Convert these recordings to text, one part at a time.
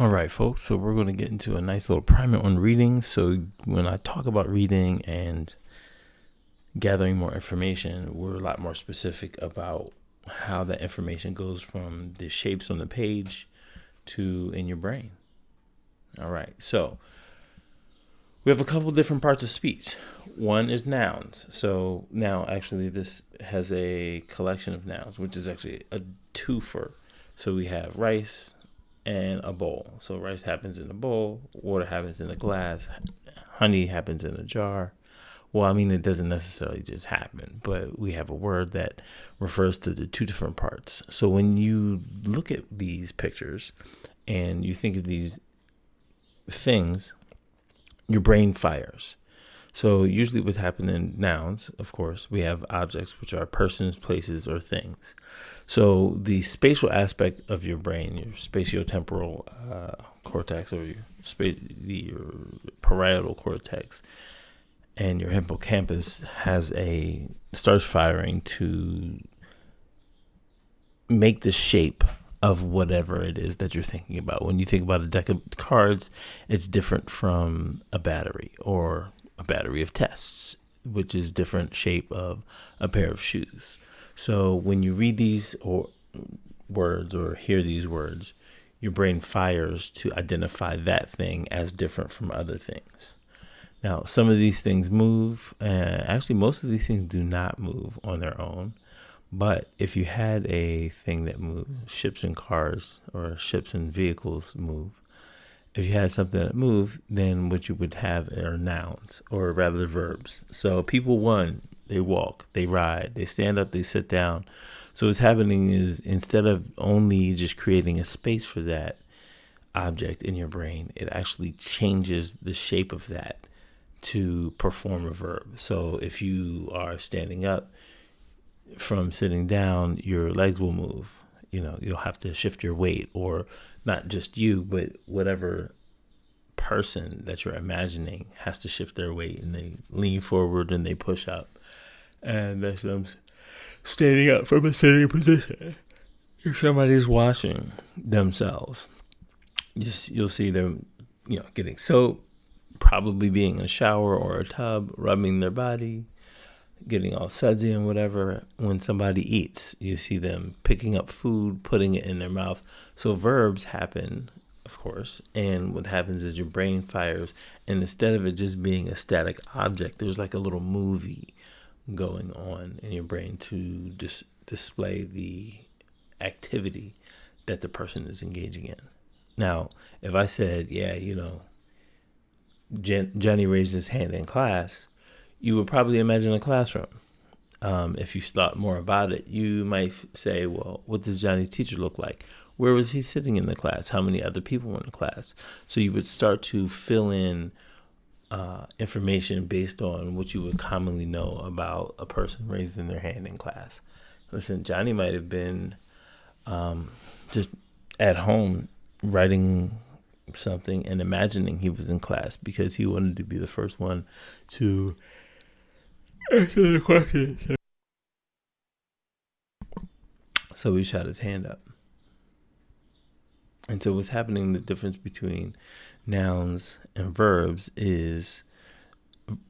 All right, folks. So we're going to get into a nice little primer on reading. So when I talk about reading and gathering more information, we're a lot more specific about how that information goes from the shapes on the page to in your brain. All right. So we have a couple different parts of speech. One is nouns. So now actually this has a collection of nouns, which is actually a twofer. So we have rice and a bowl. So rice happens in a bowl, water happens in a glass, honey happens in a jar. Well, I mean, it doesn't necessarily just happen, but we have a word that refers to the two different parts. So when you look at these pictures and you think of these things, your brain fires. So usually what's happening in nouns, of course, we have objects, which are persons, places, or things. So the spatial aspect of your brain, your spatiotemporal cortex, or your parietal cortex, and your hippocampus starts firing to make the shape of whatever it is that you're thinking about. When you think about a deck of cards, it's different from a battery or a battery of tests, which is different shape of a pair of shoes. So when you read these words or hear these words, your brain fires to identify that thing as different from other things. Now, some of these things move. Actually, most of these things do not move on their own. But if you had a thing that moves, ships and cars or ships and vehicles move. If you had something that moved, then what you would have are nouns, or rather verbs. So people, one, they walk, they ride, they stand up, they sit down. So what's happening is instead of only just creating a space for that object in your brain, it actually changes the shape of that to perform a verb. So if you are standing up from sitting down, your legs will move. You'll have to shift your weight, or not just you, but whatever person that you're imagining has to shift their weight, and they lean forward and they push up. And that's them standing up from a sitting position. If somebody's washing themselves, you'll see them, getting soap, probably being in a shower or a tub, rubbing their body, getting all sudsy and whatever. When somebody eats, you see them picking up food, putting it in their mouth. So verbs happen, of course, and what happens is your brain fires, and instead of it just being a static object, there's like a little movie going on in your brain to just display the activity that the person is engaging in. Now, if I said, Johnny raised his hand in class, you would probably imagine a classroom. If you thought more about it, you might say, well, what does Johnny's teacher look like? Where was he sitting in the class? How many other people were in the class? So you would start to fill in information based on what you would commonly know about a person raising their hand in class. Listen, Johnny might have been just at home writing something and imagining he was in class because he wanted to be the first one to answer the question. So he shot his hand up. And so what's happening, the difference between nouns and verbs is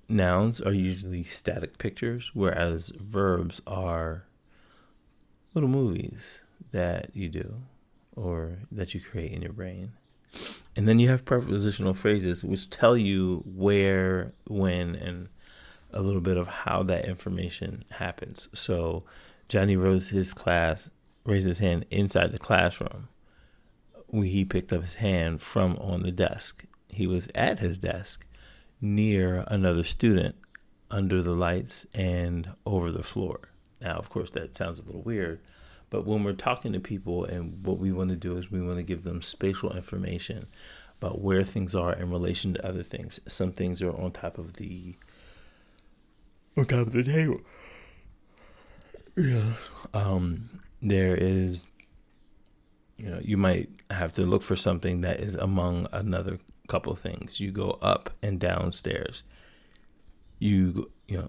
nouns are usually static pictures, whereas verbs are little movies that you do or that you create in your brain. And then you have prepositional phrases which tell you where, when, and a little bit of how that information happens. So Johnny raised his hand inside the classroom. He picked up his hand from on the desk. He was at his desk near another student under the lights and over the floor. Now, of course, that sounds a little weird, but when we're talking to people, and what we want to do is we want to give them spatial information about where things are in relation to other things. Some things are on top of the table. Yeah. There is, you might have to look for something that is among another couple of things. You go up and downstairs.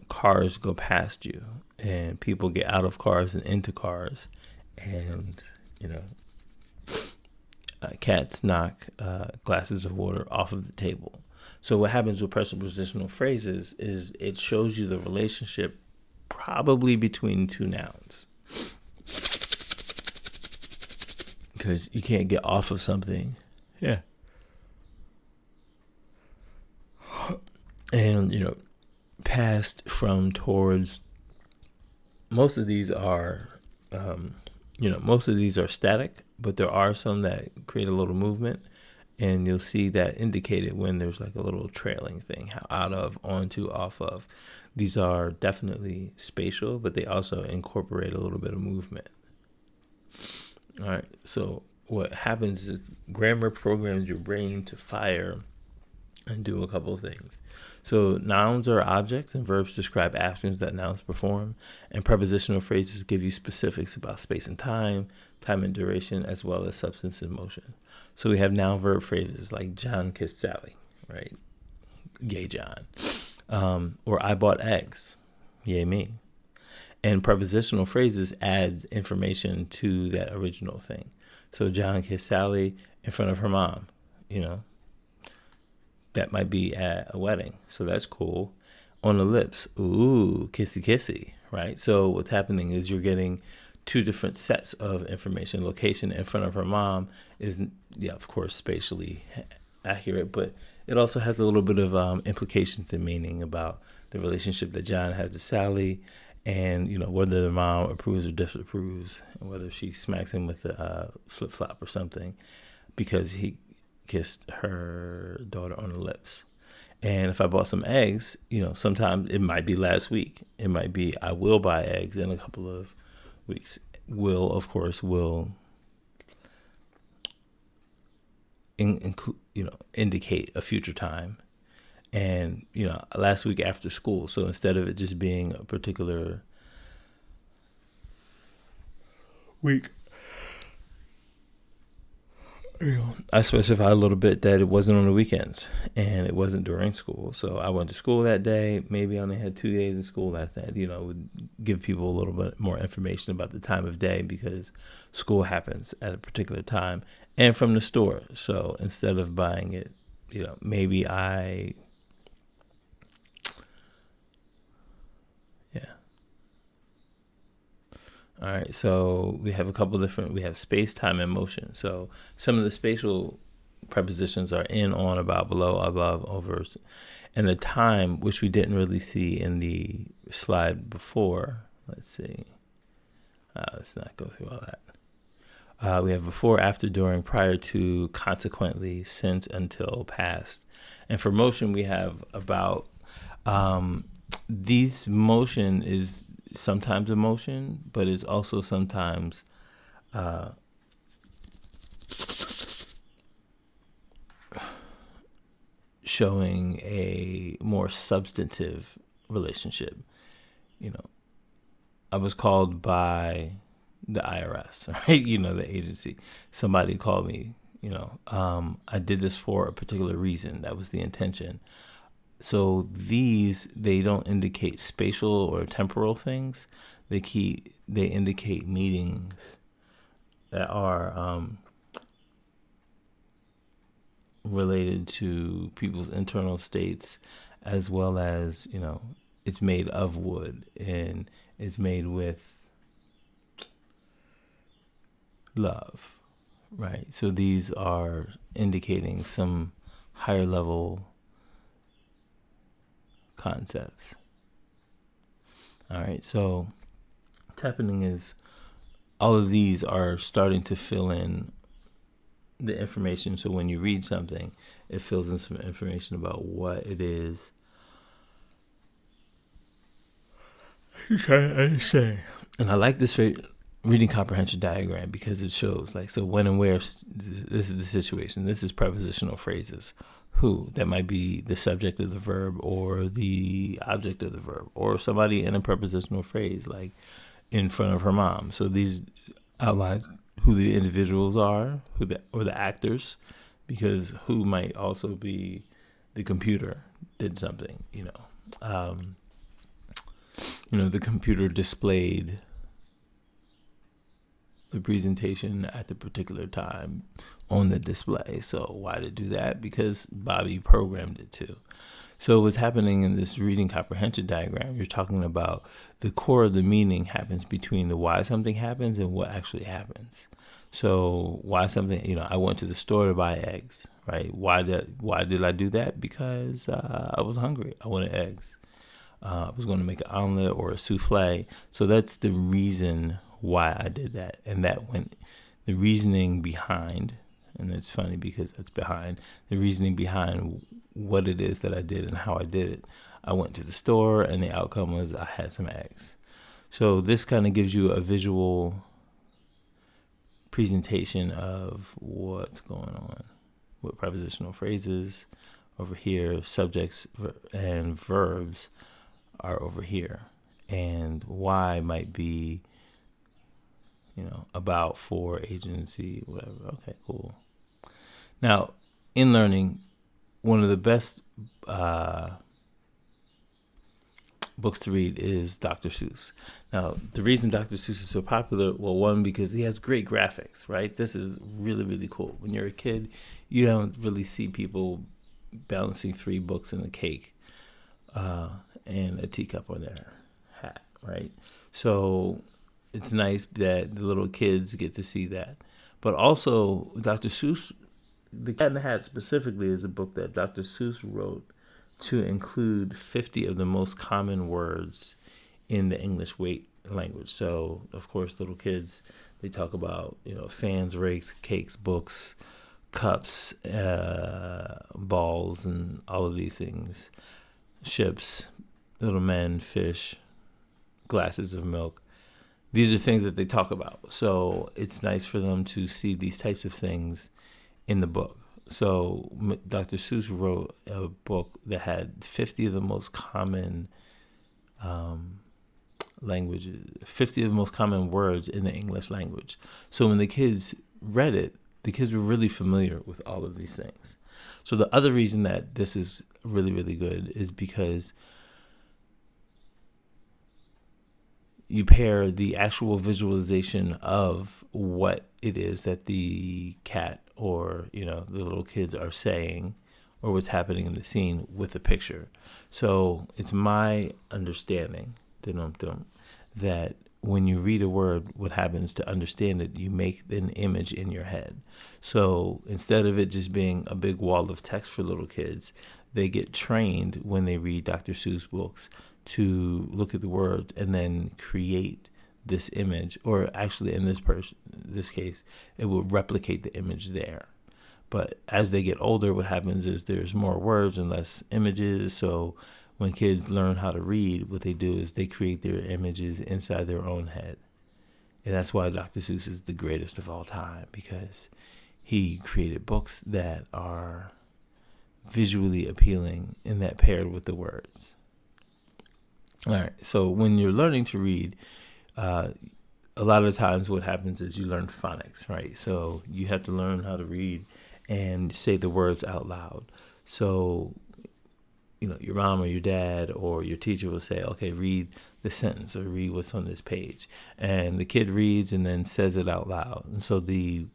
Cars go past you, and people get out of cars and into cars, and cats knock glasses of water off of the table. So what happens with prepositional phrases is it shows you the relationship probably between two nouns. Because you can't get off of something. Yeah. And, past, from, towards, most of these are, most of these are static, but there are some that create a little movement. And you'll see that indicated when there's like a little trailing thing, how out of, onto, off of. These are definitely spatial, but they also incorporate a little bit of movement. All right. So what happens is grammar programs your brain to fire and do a couple of things. So nouns are objects and verbs describe actions that nouns perform, and prepositional phrases give you specifics about space and time and duration, as well as substance and motion. So we have noun verb phrases like John kissed Sally, right? Yay, John. Or I bought eggs. Yay, me. And prepositional phrases adds information to that original thing. So John kissed Sally in front of her mom, that might be at a wedding. So that's cool. On the lips, ooh, kissy, kissy, right? So what's happening is you're getting two different sets of information. Location in front of her mom is, of course, spatially accurate, but it also has a little bit of implications and meaning about the relationship that John has to Sally, and whether the mom approves or disapproves, and whether she smacks him with a flip flop or something because he kissed her daughter on the lips. And if I bought some eggs, sometimes it might be last week. It might be I will buy eggs in a couple of weeks. Will, of course, indicate a future time. And, last week after school. So instead of it just being a particular week, I specified a little bit that it wasn't on the weekends and it wasn't during school. So I went to school that day. Maybe I only had 2 days in school that day. Would give people a little bit more information about the time of day because school happens at a particular time and from the store. So instead of buying it, maybe All right, so we have a couple different, we have space, time, and motion. So some of the spatial prepositions are in, on, about, below, above, over. And the time, which we didn't really see in the slide before. Let's see. Let's not go through all that. We have before, after, during, prior to, consequently, since, until, past. And for motion, we have about, these motion is sometimes emotion, but it's also sometimes showing a more substantive relationship. I was called by the IRS, right? The agency. Somebody called me, I did this for a particular reason. That was the intention. So they don't indicate spatial or temporal things. They indicate meanings that are related to people's internal states, as well as, it's made of wood and it's made with love, right? So these are indicating some higher level concepts. All right, so what's happening is all of these are starting to fill in the information. So when you read something, it fills in some information about what it is you're trying to understand. And I like this reading comprehension diagram because it shows so when and where, this is the situation. This is prepositional phrases. Who, that might be the subject of the verb or the object of the verb, or somebody in a prepositional phrase like in front of her mom. So these outline who the individuals are, or the actors, because who might also be the computer did something. The computer displayed the presentation at the particular time on the display. So why did it do that? Because Bobby programmed it to. So what's happening in this reading comprehension diagram, you're talking about the core of the meaning happens between the why something happens and what actually happens. So why something, I went to the store to buy eggs, right? Why did I do that? Because I was hungry. I wanted eggs. I was going to make an omelet or a souffle. So that's the reason why I did that. And the reasoning behind, and it's funny because it's behind, the reasoning behind what it is that I did and how I did it. I went to the store and the outcome was I had some eggs. So this kind of gives you a visual presentation of what's going on with prepositional phrases over here, subjects and verbs are over here, and why might be, about, for, agency, whatever. Okay, cool. Now, in learning, one of the best books to read is Dr. Seuss. Now, the reason Dr. Seuss is so popular, well, one, because he has great graphics, right? This is really, really cool. When you're a kid, you don't really see people balancing 3 books and a cake and a teacup on their hat, right? So it's nice that the little kids get to see that. But also, Dr. Seuss, The Cat in the Hat specifically, is a book that Dr. Seuss wrote to include 50 of the most common words in the English language. So, of course, little kids, they talk about, fans, rakes, cakes, books, cups, balls, and all of these things. Ships, little men, fish, glasses of milk. These are things that they talk about. So it's nice for them to see these types of things in the book. So Dr. Seuss wrote a book that had 50 of the most common languages, 50 of the most common words in the English language. So when the kids read it, the kids were really familiar with all of these things. So the other reason that this is really, really good is because you pair the actual visualization of what it is that the cat or, the little kids are saying or what's happening in the scene with a picture. So it's my understanding that when you read a word, what happens to understand it, you make an image in your head. So instead of it just being a big wall of text for little kids, they get trained when they read Dr. Seuss books to look at the words and then create this image, or actually in this case, it will replicate the image there. But as they get older, what happens is there's more words and less images. So when kids learn how to read, what they do is they create their images inside their own head. And that's why Dr. Seuss is the greatest of all time, because he created books that are visually appealing and that paired with the words. All right, so when you're learning to read, a lot of times what happens is you learn phonics, right? So you have to learn how to read and say the words out loud. So, your mom or your dad or your teacher will say, okay, read the sentence or read what's on this page. And the kid reads and then says it out loud. And so the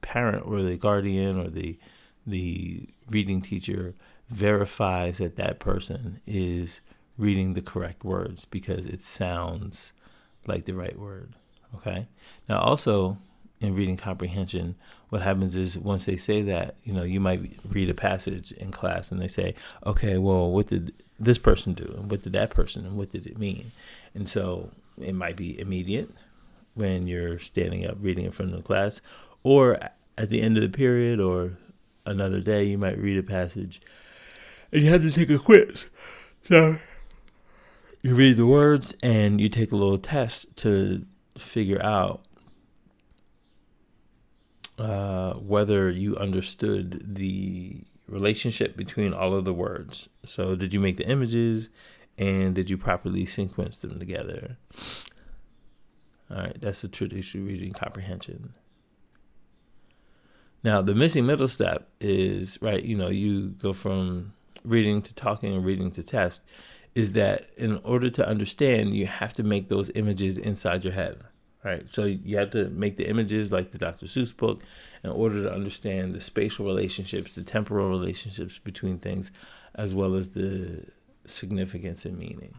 parent or the guardian or the reading teacher verifies that that person is reading the correct words because it sounds like the right word. Okay. Now, also in reading comprehension, what happens is once they say that, you might read a passage in class and they say, okay, well, what did this person do? And what did that person? And what did it mean? And so it might be immediate when you're standing up reading in front of the class, or at the end of the period or another day, you might read a passage and you have to take a quiz. So you read the words and you take a little test to figure out whether you understood the relationship between all of the words. So did you make the images and did you properly sequence them together? All right, that's the traditional reading comprehension. Now, the missing middle step is, right, you go from reading to talking and reading to test, is that in order to understand, you have to make those images inside your head. right? So you have to make the images like the Dr. Seuss book in order to understand the spatial relationships, the temporal relationships between things, as well as the significance and meaning.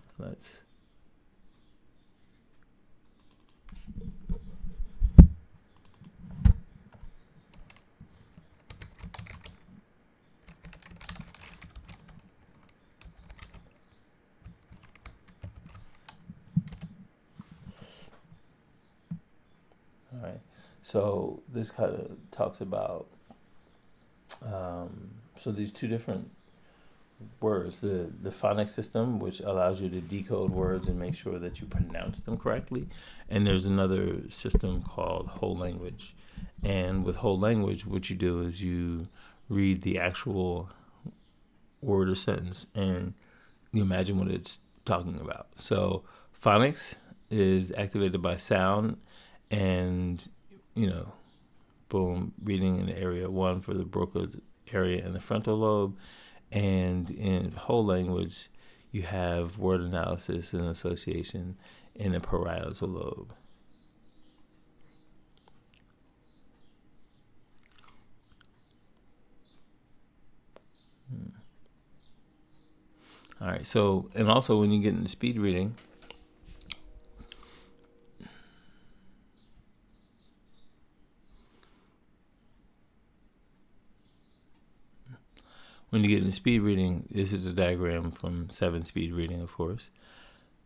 All right. So this kind of talks about so these two different words, the phonics system, which allows you to decode words and make sure that you pronounce them correctly, and there's another system called whole language. And with whole language, what you do is you read the actual word or sentence and you imagine what it's talking about. So phonics is activated by sound, and boom, reading in area 1 for the Broca's area in the frontal lobe. And in whole language, you have word analysis and association in the parietal lobe. All right. So, and also when you get into speed reading, this is a diagram from 7 speed reading, of course,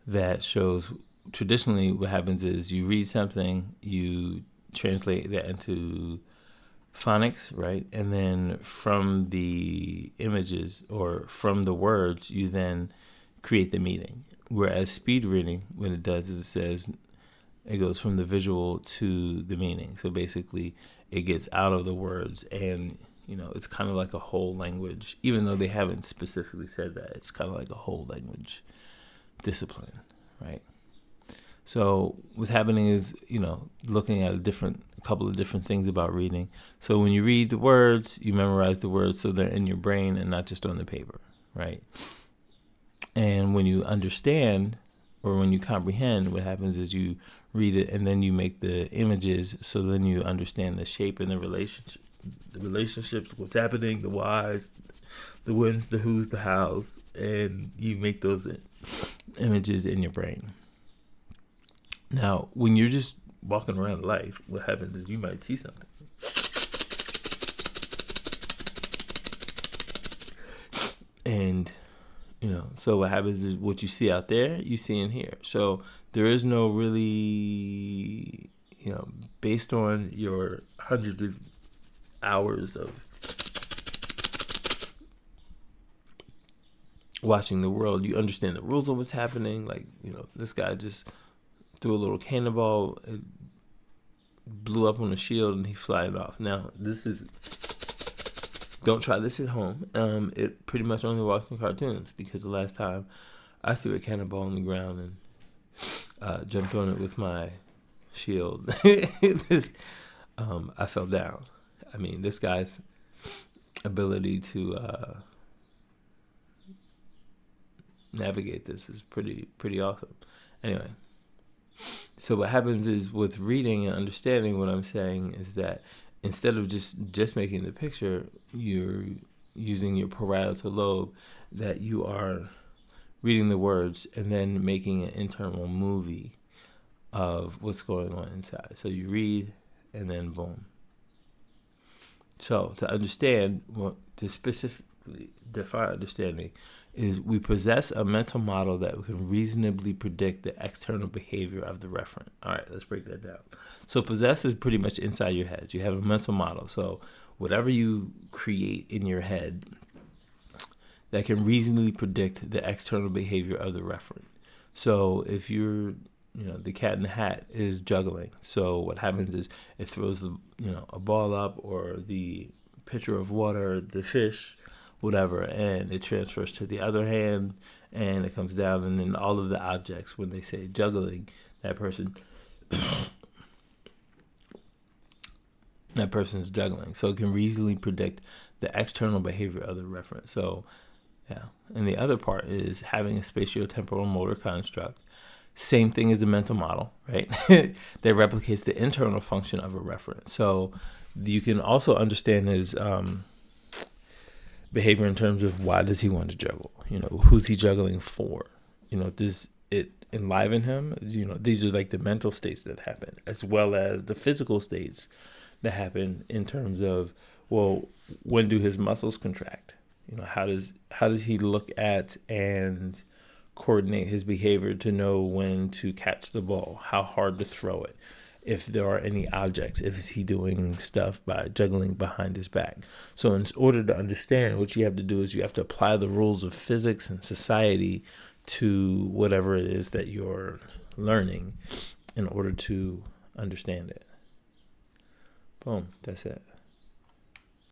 that shows traditionally what happens is you read something, you translate that into phonics, right? And then from the images or from the words, you then create the meaning. Whereas speed reading, what it does is it goes from the visual to the meaning. So basically, it gets out of the words, and it's kind of like a whole language, even though they haven't specifically said that. It's kind of like a whole language discipline, right? So what's happening is, looking at a couple of different things about reading. So when you read the words, you memorize the words so they're in your brain and not just on the paper, right? And when you understand or when you comprehend, what happens is you read it and then you make the images, so then you understand the shape and the relationships, what's happening, the whys, the whens, the whos, the hows, and you make those images in your brain. Now, when you're just walking around life, what happens is you might see something. And, so what happens is what you see out there, you see in here. So there is no really, based on your hundreds of hours of watching the world, you understand the rules of what's happening. Like, this guy just threw a little cannonball, it blew up on a shield, and he flying off. Now, don't try this at home. It pretty much only works in cartoons, because the last time I threw a cannonball on the ground and jumped on it with my shield, I fell down. I mean, this guy's ability to navigate this is pretty awesome. Anyway, so what happens is with reading and understanding, what I'm saying is that instead of just making the picture, you're using your parietal lobe, that you are reading the words and then making an internal movie of what's going on inside. So you read and then boom. So to understand, to specifically define understanding, is we possess a mental model that can reasonably predict the external behavior of the referent. All right, let's break that down. So possess is pretty much inside your head. You have a mental model. So whatever you create in your head that can reasonably predict the external behavior of the referent. So if you're, the cat in the hat is juggling. So what happens is it throws a ball up, or the pitcher of water, the fish, whatever, and it transfers to the other hand, and it comes down, and then all of the objects, when they say juggling, that person's juggling. So it can reasonably predict the external behavior of the referent. So, yeah. And the other part is having a spatiotemporal motor construct Same thing as the mental model, right? That replicates the internal function of a referent. So you can also understand his behavior in terms of why does he want to juggle? Who's he juggling for? Does it enliven him? These are like the mental states that happen, as well as the physical states that happen in terms of, well, when do his muscles contract? How does he look at and coordinate his behavior to know when to catch the ball, how hard to throw it, if there are any objects, if he doing stuff by juggling behind his back. So in order to understand, what you have to do is you have to apply the rules of physics and society to whatever it is that you're learning in order to understand it. Boom, that's it.